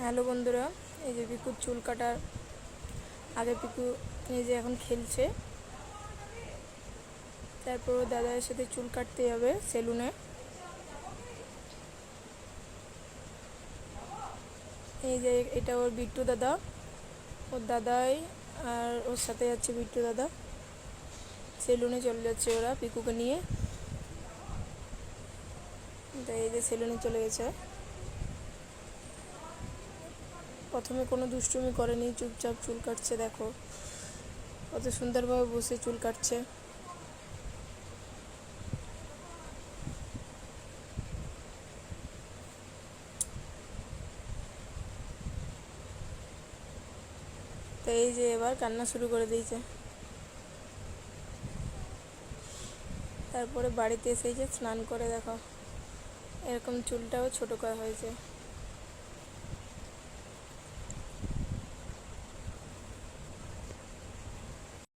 Hello বন্ধুরা, এই যে পিকুর চুল কাটার আগে পিকু এই যে এখন খেলছে। তারপর দাদার সাথে চুল কাটতে যাবে সেলুনে। এই যে এটা ওর বিট্টু দাদা, ওর দাদাই আর ওর সাথে যাচ্ছে বিট্টু দাদা। সেলুনে চলে যাচ্ছে ওরা পিকুকে নিয়ে। তাই এই যে সেলুনে চলে গেছে। প্রথমে কোনো দুষ্টুমি করেনি, চুপচাপ চুল কাটছে। দেখো কত সুন্দরভাবে বসে চুল কাটছে। তো এই যে এবার কান্না শুরু করে দিয়েছে। তারপরে বাড়িতে এসে যে স্নান করে দেখো এরকম চুলটাও ছোটো করা হয়েছে।